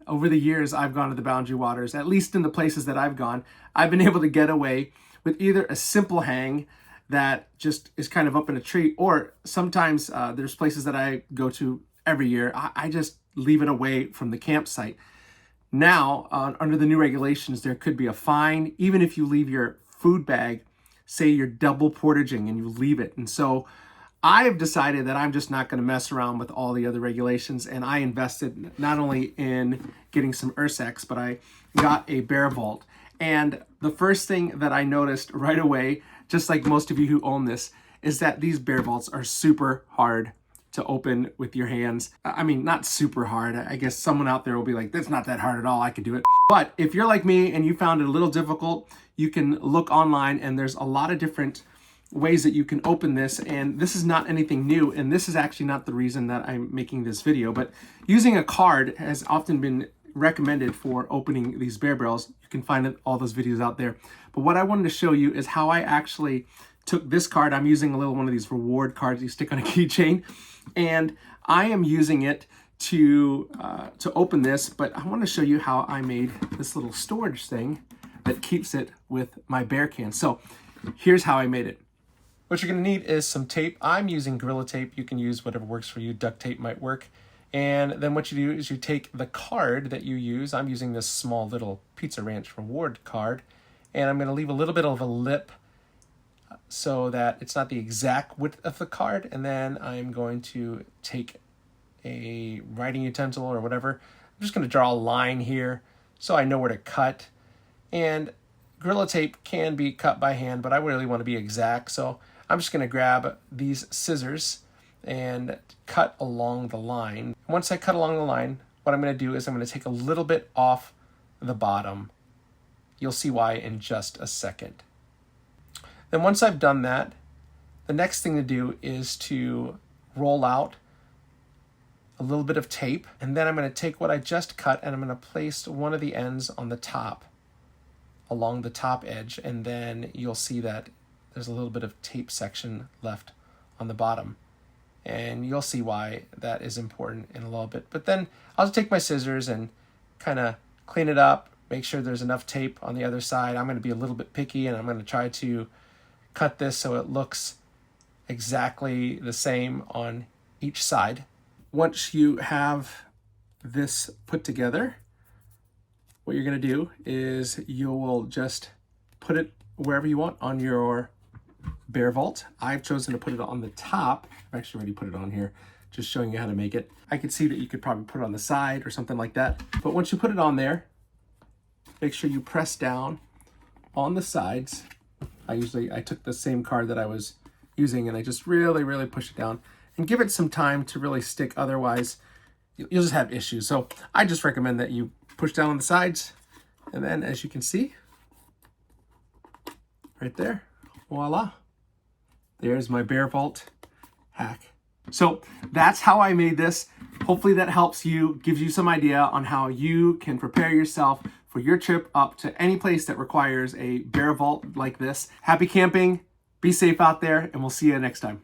over the years I've gone to the Boundary Waters, at least in the places that I've gone, I've been able to get away with either a simple hang that just is kind of up in a tree, or sometimes there's places that I go to every year, I just leave it away from the campsite. Now, under the new regulations, there could be a fine, even if you leave your food bag, say you're double portaging and you leave it. And so I've decided that I'm just not going to mess around with all the other regulations, and I invested not only in getting some Ursex, but I got a Bearvault. And the first thing that I noticed right away, just like most of you who own this, is that these Bearvaults are super hard to open with your hands. I mean, not super hard. I guess someone out there will be like, that's not that hard at all, I could do it. But if you're like me and you found it a little difficult, you can look online, and there's a lot of different ways that you can open this, and this is not anything new, and this is actually not the reason that I'm making this video, but using a card has often been recommended for opening these bear barrels. You can find all those videos out there. But what I wanted to show you is how I actually took this card. I'm using a little one of these reward cards you stick on a keychain, and I am using it to open this, but I want to show you how I made this little storage thing that keeps it with my bear can. So here's how I made it. What you're going to need is some tape. I'm using Gorilla Tape. You can use whatever works for you. Duct tape might work. And then what you do is you take the card that you use. I'm using this small little Pizza Ranch reward card, and I'm going to leave a little bit of a lip so that it's not the exact width of the card. And then I'm going to take a writing utensil or whatever. I'm just going to draw a line here so I know where to cut. And Gorilla Tape can be cut by hand, but I really want to be exact. So I'm just going to grab these scissors and cut along the line. Once I cut along the line, what I'm going to do is I'm going to take a little bit off the bottom. You'll see why in just a second. Then once I've done that, the next thing to do is to roll out a little bit of tape, and then I'm going to take what I just cut and I'm going to place one of the ends on the top, along the top edge, and then you'll see that there's a little bit of tape section left on the bottom. And you'll see why that is important in a little bit. But then I'll just take my scissors and kind of clean it up, make sure there's enough tape on the other side. I'm going to be a little bit picky, and I'm going to try to cut this so it looks exactly the same on each side. Once you have this put together, what you're going to do is you will just put it wherever you want on your Bearvault. I've chosen to put it on the top. I've actually already put it on here, just showing you how to make it. I could see that you could probably put it on the side or something like that. But once you put it on there, make sure you press down on the sides. I took the same card that I was using, and I just really push it down and give it some time to really stick. Otherwise, you'll just have issues. So I just recommend that you push down on the sides, and then as you can see, right there, voila, there's my Bearvault hack. So that's how I made this. Hopefully that helps you, gives you some idea on how you can prepare yourself for your trip up to any place that requires a Bearvault like this. Happy camping, be safe out there, and we'll see you next time.